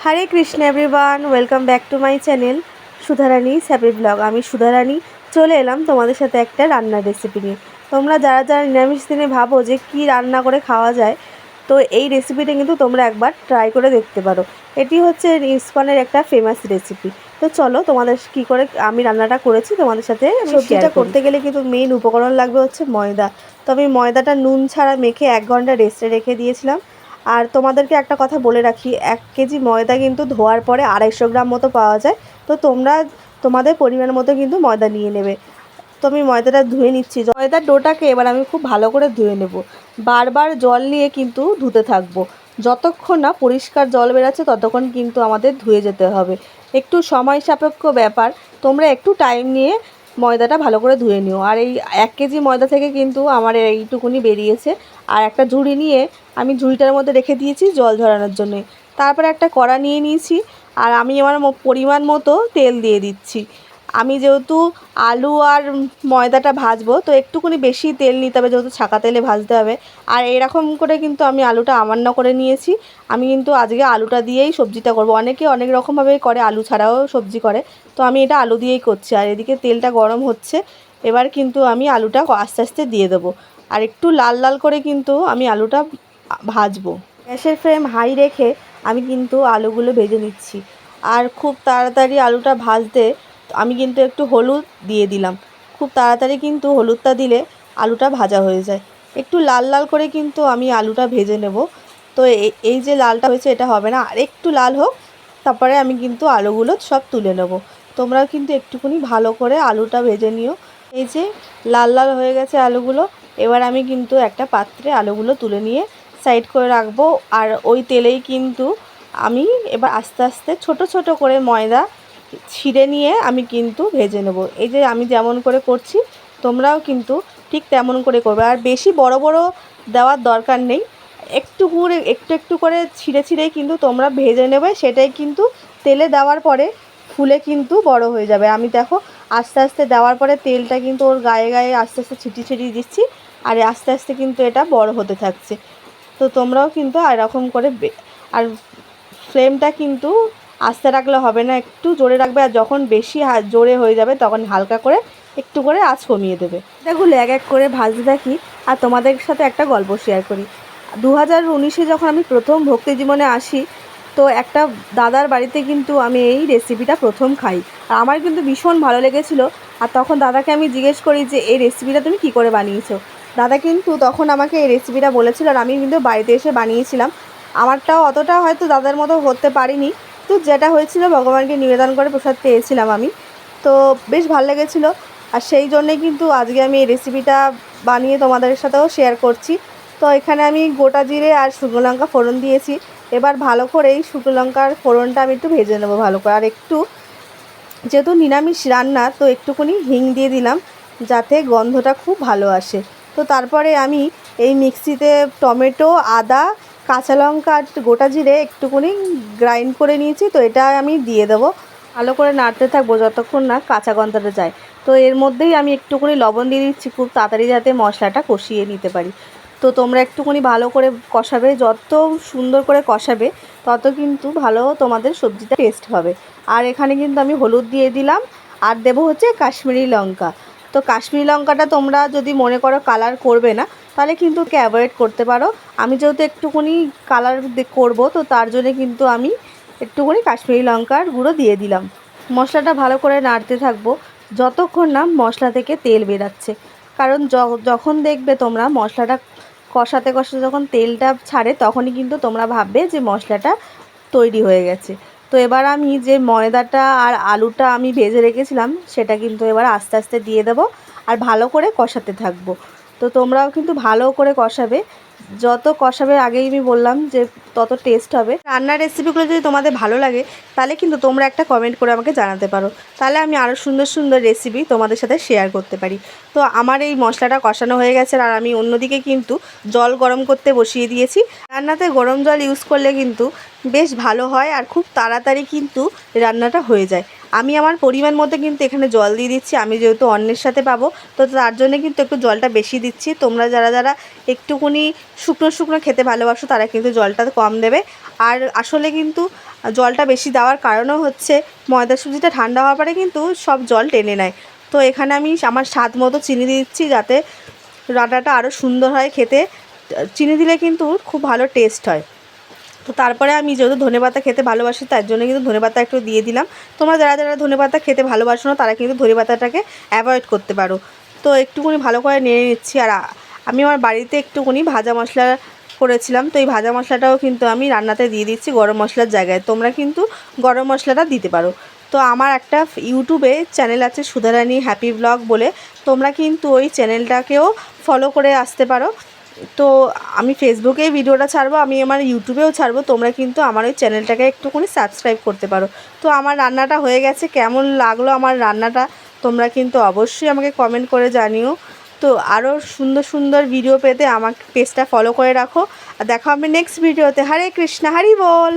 Hare Krishna everyone, welcome back to my channel Sudharani happy blog. আমি সুধারানী চলে এলাম তোমাদের সাথে একটা রান্নার রেসিপি নিয়ে। তোমরা যারা যারা নিরামিষ দিনে ভাবো যে কি রান্না করে খাওয়া যায়, তো এই রেসিপিটা কিন্তু তোমরা একবার ট্রাই করে দেখতে পারো। এটি হচ্ছে ইস্কনের একটা ফেমাস রেসিপি। তো চলো তোমাদের কি করে আমি রান্নাটা করেছি তোমাদের সাথে। সবজিটা করতে গেলে কিন্তু মেইন উপকরণ লাগবে হচ্ছে ময়দা। তো আমি ময়দাটা নুন ছাড়া মেখে 1 ঘন্টা রেস্টে রেখে দিয়েছিলাম। আর তোমাদেরকে একটা কথা বলে রাখি, 1 কেজি ময়দা কিন্তু ধোয়ার পরে 250 গ্রাম মতো পাওয়া যায়। তো তোমরা তোমাদের পরিমাণ মতো কিন্তু ময়দা নিয়ে নেবে। তো আমি ময়দাটা ধুয়ে নিচ্ছি। ময়দার ডোটাকে এবার আমি খুব ভালো করে ধুয়ে নেব। বারবার জল নিয়ে কিন্তু ধুতে থাকবো। যতক্ষণ না পরিষ্কার জল বেরাচ্ছে ততক্ষণ কিন্তু আমাদের ধুয়ে যেতে হবে। একটু সময় সাপেক্ষ ব্যাপার, তোমরা একটু টাইম নিয়ে ময়দাটা ভালো করে ধুয়ে নিও। আর এই 1 কেজি ময়দা থেকে কিন্তু আমার এইটুকুনি বেরিয়েছে। আর একটা ঝুড়ি নিয়ে আমি ঝুড়িটার মধ্যে রেখে দিয়েছি জল ঝরানোর জন্যে। তারপরে একটা কড়া নিয়ে নিয়েছি আর আমি আমার পরিমাণ মতো তেল দিয়ে দিচ্ছি। আমি যেহেতু আলু আর ময়দাটা ভাজবো, তো একটুখানি বেশি তেল নিতে হবে, যেহেতু ছাকা তেলে ভাজতে হবে। আর এরকম করে কিন্তু আমি আলুটা আমান্য করে নিয়েছি। আমি কিন্তু আজকে আলুটা দিয়েই সবজিটা করব। অনেকে অনেক রকমভাবেই করে, আলু ছাড়াও সবজি করে, তো আমি এটা আলু দিয়েই করছি। আর এদিকে তেলটা গরম হচ্ছে, এবার কিন্তু আমি আলুটা আস্তে আস্তে দিয়ে দেবো। আর একটু লাল লাল করে কিন্তু আমি আলুটা ভাজবো। গ্যাসের ফ্লেম হাই রেখে আমি কিন্তু আলুগুলো ভেজে নিচ্ছি। আর খুব তাড়াতাড়ি আলুটা ভাজতে আমি কিন্তু একটু হলুদ দিয়ে দিলাম। খুব তাড়াতাড়ি কিন্তু হলুদটা দিলে আলুটা ভাজা হয়ে যায়। একটু লাল লাল করে কিন্তু আমি আলুটা ভেজে নেব। তো এই যে লালটা হয়েছে এটা হবে না, আর একটু লাল হোক, তারপরে আমি কিন্তু আলুগুলো সব তুলে নেব। তোমরা কিন্তু একটুখানি ভালো করে আলুটা ভেজে নিও। এই যে লাল লাল হয়ে গেছে আলুগুলো, এবার আমি কিন্তু একটা পাত্রে আলুগুলো তুলে নিয়ে সাইড করে রাখবো। আর ওই তেলেই কিন্তু আমি এবার আস্তে আস্তে ছোট ছোট করে ময়দা ছিঁড়ে নিয়ে আমি কিন্তু ভেজে নেব। এই যে আমি যেমন করে করছি তোমরাও কিন্তু ঠিক তেমন করে করবে। আর বেশি বড় বড় দেওয়ার দরকার নেই, একটু একটু করে ছিঁড়ে ছিঁড়েই কিন্তু তোমরা ভেজে নেবে। সেটাই কিন্তু তেলে দেওয়ার পরে ফুলে কিন্তু বড় হয়ে যাবে। আমি দেখো আস্তে আস্তে দেওয়ার পরে তেলটা কিন্তু ওর গায়ে গায়ে আস্তে আস্তে ছিটিয়ে দিচ্ছি, আর আস্তে আস্তে কিন্তু এটা বড় হতে থাকছে। তো তোমরাও কিন্তু এরকম করে আর ফ্লেমটা কিন্তু আস্তে রাখলে হবে না, একটু জোরে রাখবে। আর যখন বেশি জোরে হয়ে যাবে তখন হালকা করে একটু করে আঁচ কমিয়ে দেবে। এগুলো এক এক করে ভাজতে থাকি। আর তোমাদের সাথে একটা গল্প শেয়ার করি। 2019-এ যখন আমি প্রথম ভক্তি জীবনে আসি, তো একটা দাদার বাড়িতে কিন্তু আমি এই রেসিপিটা প্রথম খাই। আর আমার কিন্তু ভীষণ ভালো লেগেছিলো। আর তখন দাদাকে আমি জিজ্ঞেস করি যে এই রেসিপিটা তুমি কী করে বানিয়েছো। দাদা কিন্তু তখন আমাকে এই রেসিপিটা বলেছিল, আর আমি কিন্তু বাড়িতে এসে বানিয়েছিলাম। আমারটাও অতটা হয়তো দাদার মতো হতে পারিনি, তো যেটা হয়েছিল ভগবানকে নিবেদন করে প্রসাদ পেয়েছিলাম আমি। তো বেশ ভালো লেগেছিলো। আর সেই জন্যে কিন্তু আজকে আমি এই রেসিপিটা বানিয়ে তোমাদের সাথেও শেয়ার করছি। তো এখানে আমি গোটা জিরে আর শুকনো লঙ্কা ফোড়ন দিয়েছি। এবার ভালো করে এই শুকনো লঙ্কার ফোড়নটা আমি একটু ভেজে নেবো ভালো করে। আর একটু যেহেতু নিরামিষ রান্না, তো একটুখানি হিং দিয়ে দিলাম যাতে গন্ধটা খুব ভালো আসে। তো তারপরে আমি এই মিক্সিতে টমেটো, আদা, কাঁচা লঙ্কা আর গোটা জিরে একটুখানি গ্রাইন্ড করে নিয়েছি, তো এটা আমি দিয়ে দেবো। ভালো করে নাড়তে থাকবো যতক্ষণ না কাঁচা গন্ধটা যায়। তো এর মধ্যেই আমি একটুখানি লবণ দিয়ে দিচ্ছি, খুব তাড়াতাড়ি যাতে মশলাটা কষিয়ে নিতে পারি। তো তোমরা একটুখানি ভালো করে কষাবে, যত সুন্দর করে কষাবে তত কিন্তু ভালো তোমাদের সবজিটা টেস্ট হবে। আর এখানে কিন্তু আমি হলুদ দিয়ে দিলাম, আর দেবো হচ্ছে কাশ্মীরি লঙ্কা। তো কাশ্মীরি লঙ্কাটা তোমরা যদি মনে করো কালার করবে না, তাহলে কিন্তু অ্যাভয়েড করতে পারো। আমি যেহেতু একটুখানি কালার করব, তো তার জন্য কিন্তু আমি একটুখানি কাশ্মীরি লঙ্কার গুঁড়ো দিয়ে দিলাম। মশলাটা ভালো করে নাড়তে থাকবো যতক্ষণ না মশলা থেকে তেল বেরাচ্ছে। কারণ যখন দেখবে তোমরা মশলাটা কষাতে কষাতে যখন তেলটা ছাড়ে, তখনই কিন্তু তোমরা ভাববে যে মশলাটা তৈরি হয়ে গেছে। তো এবার আমি যে ময়দাটা আর আলুটা আমি ভেজে রেখেছিলাম সেটা কিন্তু এবার আস্তে আস্তে দিয়ে দেবো আর ভালো করে কষাতে থাকবো। তো তোমরাও কিন্তু ভালো করে কষাবে, যত কষাবে আগেই আমি বললাম যে তত টেস্ট হবে। রান্নার রেসিপিগুলো যদি তোমাদের ভালো লাগে তাহলে কিন্তু তোমরা একটা কমেন্ট করে আমাকে জানাতে পারো, তাহলে আমি আরও সুন্দর সুন্দর রেসিপি তোমাদের সাথে শেয়ার করতে পারি। তো আমার এই মশলাটা কষানো হয়ে গেছে, আর আমি অন্যদিকে কিন্তু জল গরম করতে বসিয়ে দিয়েছি। রান্নাতে গরম জল ইউজ করলে কিন্তু বেশ ভালো হয়, আর খুব তাড়াতাড়ি কিন্তু রান্নাটা হয়ে যায়। আমি আমার পরিমাণ মতো কিন্তু এখানে জল দিয়ে দিচ্ছি। আমি যেহেতু অন্যের সাথে পাবো, তো তার জন্য কিন্তু একটু জলটা বেশি দিচ্ছি। তোমরা যারা যারা একটুখানি শুকনো শুকনো খেতে ভালোবাসো তারা কিন্তু জলটা কম দেবে। আর আসলে কিন্তু জলটা বেশি দেওয়ার কারণও হচ্ছে ময়দা সুজিটা ঠান্ডা হওয়ার পরে কিন্তু সব জল টেনে নেয়। তো এখানে আমি আমার স্বাদ মতো চিনি দিচ্ছি যাতে রান্নাটা আরও সুন্দর হয় খেতে। চিনি দিলে কিন্তু খুব ভালো টেস্ট হয়। তো তারপরে আমি যেহেতু ধনেপাতা খেতে ভালোবাসি তার জন্য কিন্তু ধনেপাতা একটু দিয়ে দিলাম। তোমরা যারা যারা ধনেপাতা খেতে ভালোবাসো না তারা কিন্তু ধনেপাতাটাকে অ্যাভয়েড করতে পারো। তো একটুখানি ভালো করে নেড়ে নিচ্ছি। আর আমি আমার বাড়িতে একটুখানি ভাজা মশলা করেছিলাম, তো এই ভাজা মশলাটাও কিন্তু আমি রান্নাতে দিয়ে দিচ্ছি গরম মশলার জায়গায়। তোমরা কিন্তু গরম মশলাটা দিতে পারো। তো আমার একটা ইউটিউবে চ্যানেল আছে সুধারানী হ্যাপি ব্লগ বলে, তোমরা কিন্তু ওই চ্যানেলটাকেও ফলো করে আসতে পারো। তো আমি ফেসবুকেই ভিডিওটা ছাড়বো, আমি আমার ইউটিউবেও ছাড়বো, তোমরা কিন্তু আমার ওই চ্যানেলটাকে একটুখানি সাবস্ক্রাইব করতে পারো। তো আমার রান্নাটা হয়ে গেছে, কেমন লাগলো আমার রান্নাটা তোমরা কিন্তু অবশ্যই আমাকে কমেন্ট করে জানিও। তো আরও সুন্দর সুন্দর ভিডিও পেতে আমার পেজটা ফলো করে রাখো। আর দেখা হবে নেক্সট ভিডিওতে। হরে কৃষ্ণা, হরি বল।